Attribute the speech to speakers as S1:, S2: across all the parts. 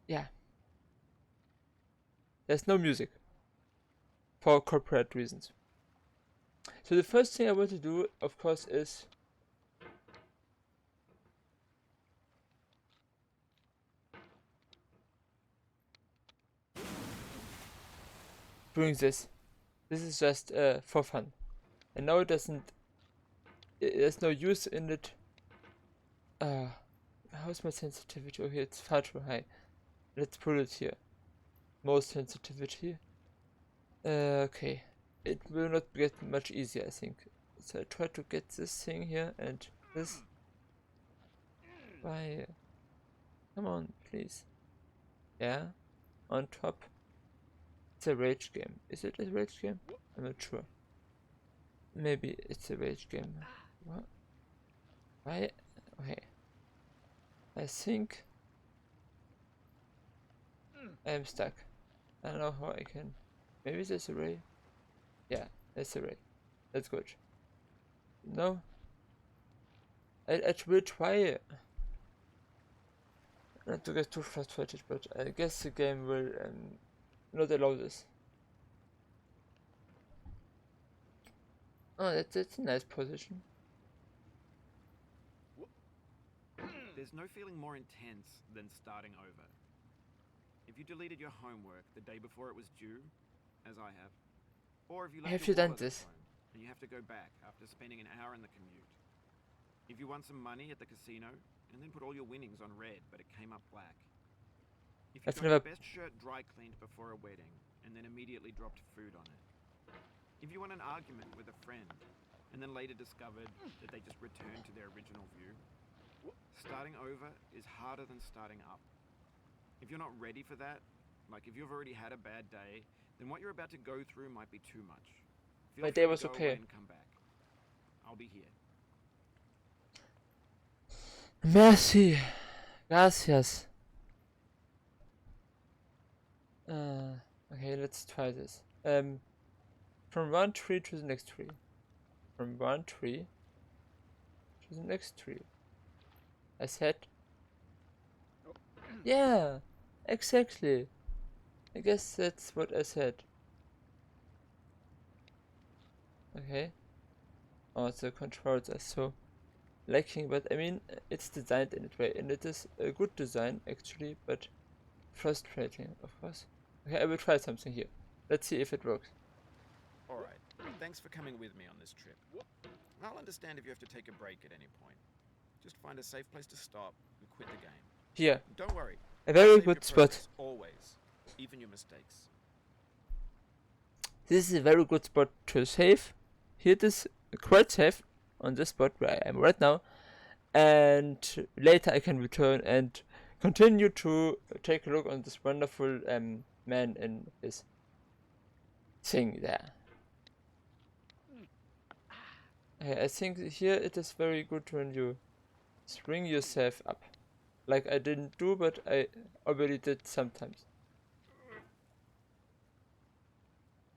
S1: Yeah, there's no music for corporate reasons. So the first thing I want to do, of course, is doing this. This is just for fun. And now it doesn't. There's no use in it. How's my sensitivity? Oh, here it's far too high. Let's put it here. Most sensitivity. Okay. It will not get much easier, I think. So I try to get this thing here and this. Why? Come on, please. Yeah. On top. It's a rage game. Is it a rage game? I'm not sure. Maybe it's a rage game. What? Why? Okay. I think I'm stuck. I don't know how I can. Maybe there's a ray. Yeah, there's a ray. That's good. No. I will try not to get too frustrated, but I guess the game will not allow this. Oh, that's a nice position.
S2: There's no feeling more intense than starting over. If you deleted your homework the day before it was due, as I have, or if you left
S1: Have
S2: your
S1: you done
S2: wallet at
S1: this?
S2: home and you have to go back after spending an hour in the commute. If you won some money at the casino and then put all your winnings on red but it came up black. If you
S1: I've
S2: got
S1: never.
S2: your best shirt dry cleaned before a wedding and then immediately dropped food on it. If you won an argument with a friend and then later discovered that they just returned to their original view. Starting over is harder than starting up. If you're not ready for that, like if you've already had a bad day, then what you're about to go through might be too much. Feel
S1: My
S2: free
S1: day
S2: to
S1: was
S2: go away
S1: okay.
S2: and come back. I'll be here.
S1: Merci. Gracias. Okay, let's try this. From one tree to the next tree. From one tree to the next tree. I said, yeah, exactly. I guess that's what I said. Okay. Oh, the controls are so lacking, but I mean, it's designed in a way, and it is a good design actually, but frustrating, of course. Okay, I will try something here. Let's see if it works.
S2: Alright, thanks for coming with me on this trip. I'll understand if you have to take a break at any point. Just find a safe place to stop and quit the game.
S1: Here,
S2: Don't worry,
S1: a
S2: I'll
S1: very
S2: save your
S1: good spot.
S2: progress always, even your mistakes.
S1: This is a very good spot to save. Here it is quite safe on this spot where I am right now, and later I can return and continue to take a look on this wonderful man in his thing there. I think here it is very good when you string yourself up. Like I didn't do, but I already did sometimes.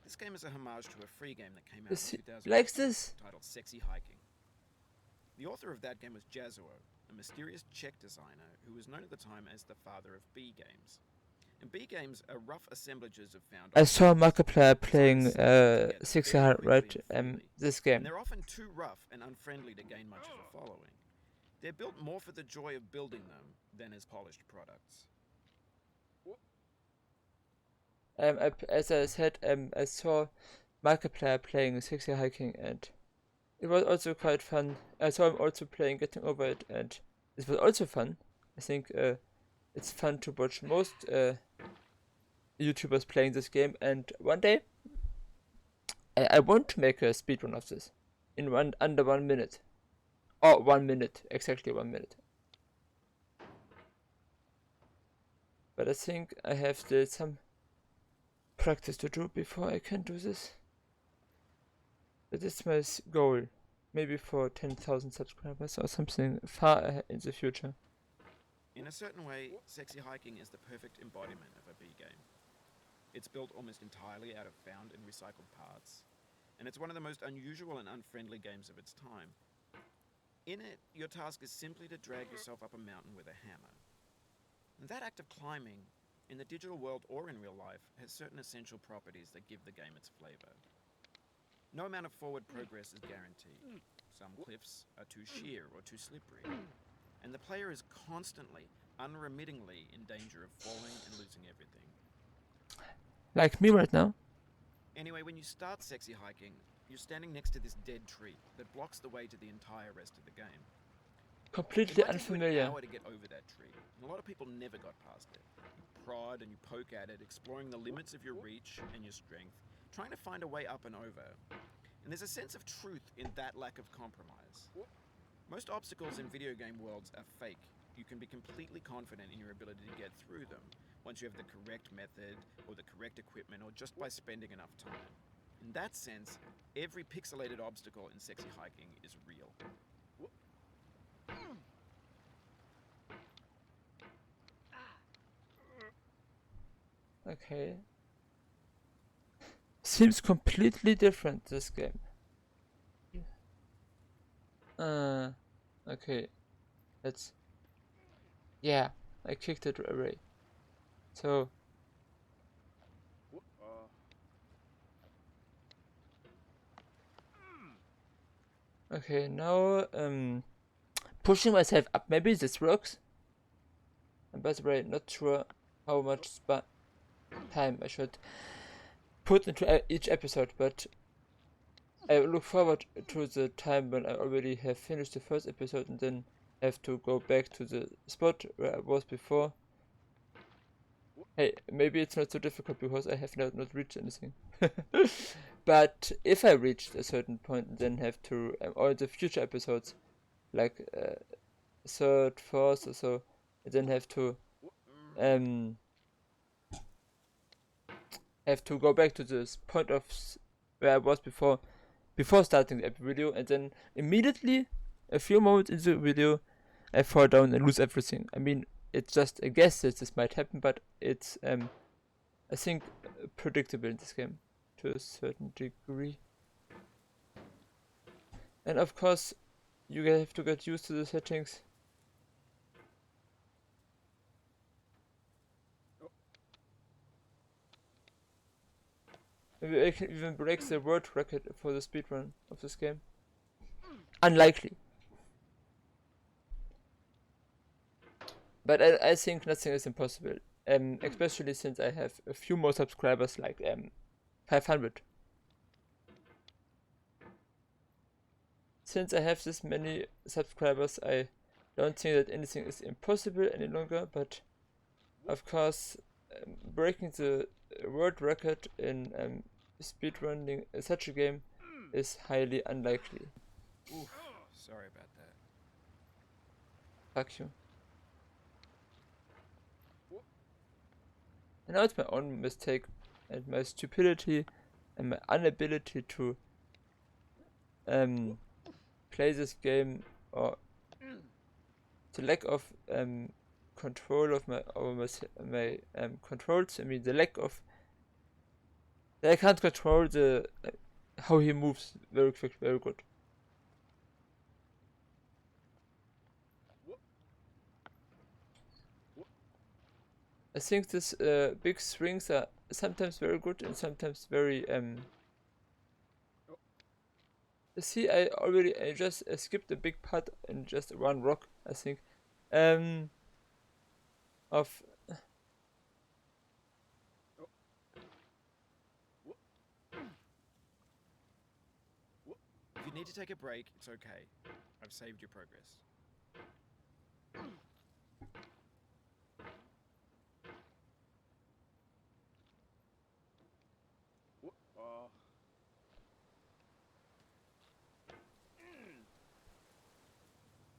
S2: This game is a homage to a free game that came out
S1: Is
S2: in
S1: he
S2: 2000
S1: like this?
S2: titled Sexy Hiking. The author of that game was Jazuo, a mysterious Czech designer who was known at the time as the father of B games. And B games are rough assemblages of found
S1: I saw
S2: objects,
S1: Markiplier playing
S2: designed together
S1: 600
S2: very quickly and freely.
S1: this
S2: And
S1: game.
S2: they're often too rough and unfriendly to gain much of a following. They're built more for the joy of building them than as polished products.
S1: As I said, I saw Markiplier playing 6 hiking, and it was also quite fun. I saw him also playing Getting Over It, and this was also fun. I think it's fun to watch most YouTubers playing this game, and one day I want to make a speedrun of this in under 1 minute. Or 1 minute, exactly 1 minute. But I think I have still some practice to do before I can do this. That is my goal. Maybe for 10,000 subscribers or something far ahead in the future.
S2: In a certain way, Sexy Hiking is the perfect embodiment of a B game. It's built almost entirely out of found and recycled parts, and it's one of the most unusual and unfriendly games of its time. In it, your task is simply to drag yourself up a mountain with a hammer. That act of climbing, in the digital world or in real life, has certain essential properties that give the game its flavor. No amount of forward progress is guaranteed. Some cliffs are too sheer or too slippery, and the player is constantly, unremittingly in danger of falling and losing everything.
S1: Like me right now.
S2: Anyway, when you start sexy hiking, you're standing next to this dead tree that blocks the way to the entire rest of the game.
S1: Completely
S2: It might take you an
S1: unfamiliar.
S2: hour to get over that tree, and a lot of people never got past it. You prod and you poke at it, exploring the limits of your reach and your strength, trying to find a way up and over. And there's a sense of truth in that lack of compromise. Most obstacles in video game worlds are fake. You can be completely confident in your ability to get through them once you have the correct method or the correct equipment or just by spending enough time. In that sense, every pixelated obstacle in sexy hiking is real.
S1: Okay. Seems completely different, this game. Okay. Let's... Yeah, I kicked it away. So... Okay, now, pushing myself up. Maybe this works. And by the way, not sure how much time I should put into each episode, but I look forward to the time when I already have finished the first episode and then have to go back to the spot where I was before. Hey, maybe it's not so difficult because I have not reached anything. But if I reached a certain point and then have to, all the future episodes, like third, fourth or so, I then have to go back to this point of where I was before starting the video, and then immediately, a few moments into the video, I fall down and lose everything. I mean, it's just a guess that this might happen, but it's I think predictable in this game to a certain degree. And of course, you have to get used to the settings. Maybe I can even break the world record for the speedrun of this game. Unlikely. But I think nothing is impossible. Especially since I have a few more subscribers, like 500. Since I have this many subscribers, I don't think that anything is impossible any longer, but of course, breaking the world record in speedrunning such a game is highly unlikely.
S2: Oof, sorry about that.
S1: Fuck you. And now it's my own mistake and my stupidity and my inability to play this game, or the lack of control of my controls. I mean, the lack of that I can't control the how he moves very quick, very good. I think this big swings are sometimes very good and sometimes very See, I just skipped a big part in just one rock, I think. Of
S2: If you need to take a break, it's okay. I've saved your progress.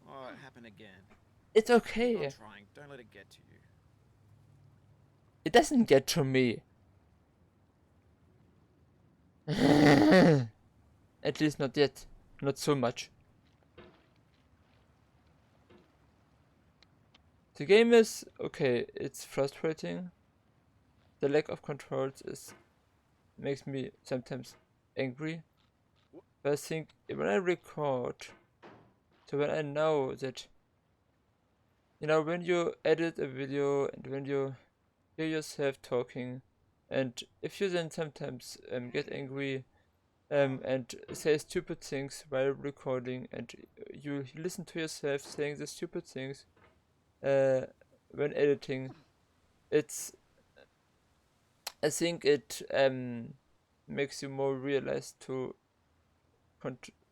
S2: Oh, it happened again.
S1: it's
S2: Keep
S1: okay.
S2: on trying. Don't let it get to you.
S1: It doesn't get to me. At least not yet. Not so much. The game is okay. It's frustrating. The lack of controls makes me sometimes angry. But I think when I record, so when I know that You know, when you edit a video and when you hear yourself talking, and if you then sometimes get angry and say stupid things while recording, and you listen to yourself saying the stupid things uh, when editing, it's I think it makes you more realized to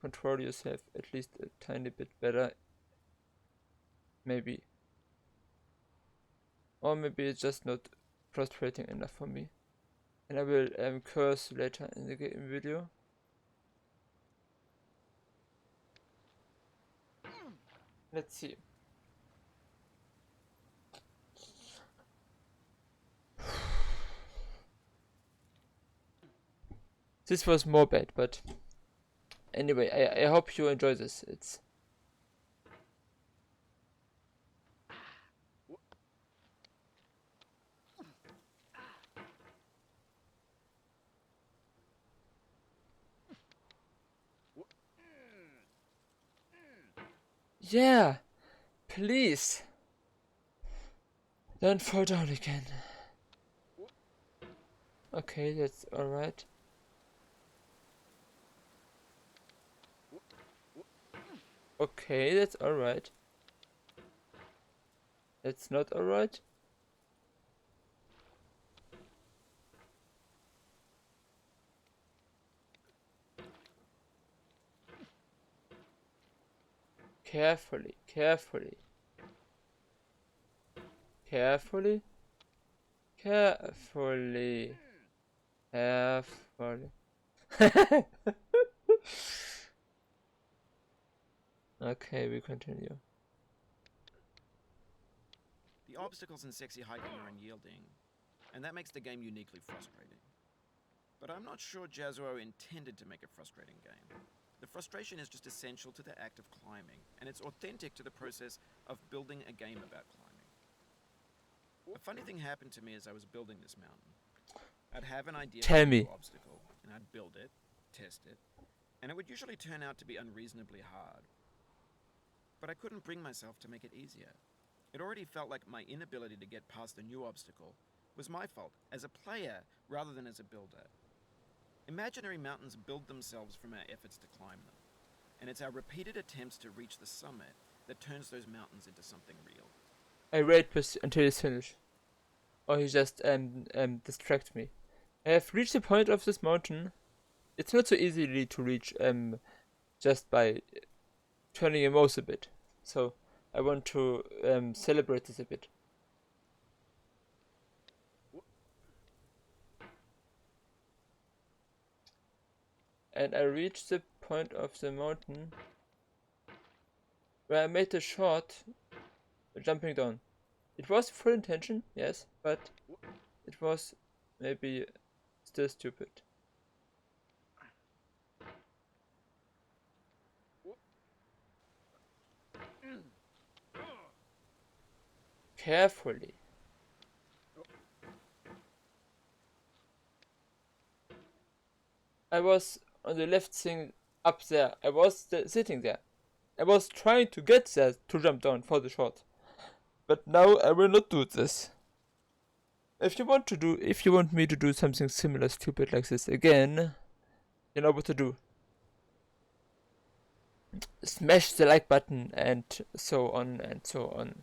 S1: control yourself at least a tiny bit better, maybe. Or maybe it's just not frustrating enough for me. And I will curse later in the game video. Let's see. This was more bad, but anyway, I hope you enjoy this. It's yeah, please don't fall down again. Okay, that's alright. Okay, that's alright. That's not alright. Carefully, carefully. Carefully. Carefully. Carefully. Okay, we continue.
S2: The obstacles in sexy hiking are unyielding, and that makes the game uniquely frustrating. But I'm not sure Jazzuo intended to make a frustrating game. The frustration is just essential to the act of climbing, and it's authentic to the process of building a game about climbing. A funny thing happened to me as I was building this mountain. I'd have an idea
S1: Tell
S2: for a
S1: me.
S2: new obstacle, and I'd build it, test it, and it would usually turn out to be unreasonably hard. But I couldn't bring myself to make it easier. It already felt like my inability to get past a new obstacle was my fault as a player rather than as a builder. Imaginary mountains build themselves from our efforts to climb them, and it's our repeated attempts to reach the summit that turns those mountains into something real.
S1: I wait until he's finished. Or he just distracts me. I have reached the point of this mountain. It's not so easily to reach just by turning your mouse a bit. So I want to celebrate this a bit. And I reached the point of the mountain where I made a shot jumping down. It was full intention, yes, but it was maybe still stupid. Carefully. I was on the left thing up there. I was sitting there. I was trying to get there to jump down for the shot. But now I will not do this. If you want me to do something similar stupid like this again, you know what to do. Smash the like button and so on and so on.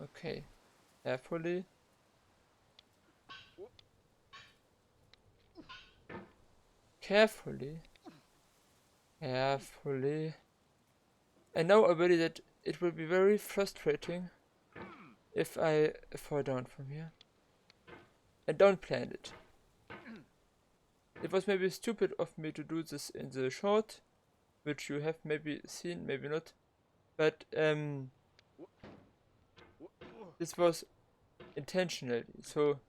S1: Okay. Carefully. Carefully. Carefully. I know already that it will be very frustrating if I fall down from here. I don't plan it. It was maybe stupid of me to do this in the short, which you have maybe seen, maybe not. But this was intentionally, so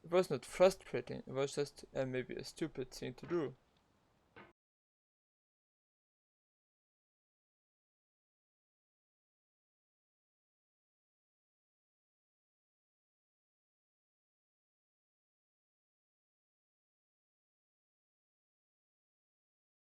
S1: it was not frustrating. It was just maybe a stupid thing to do.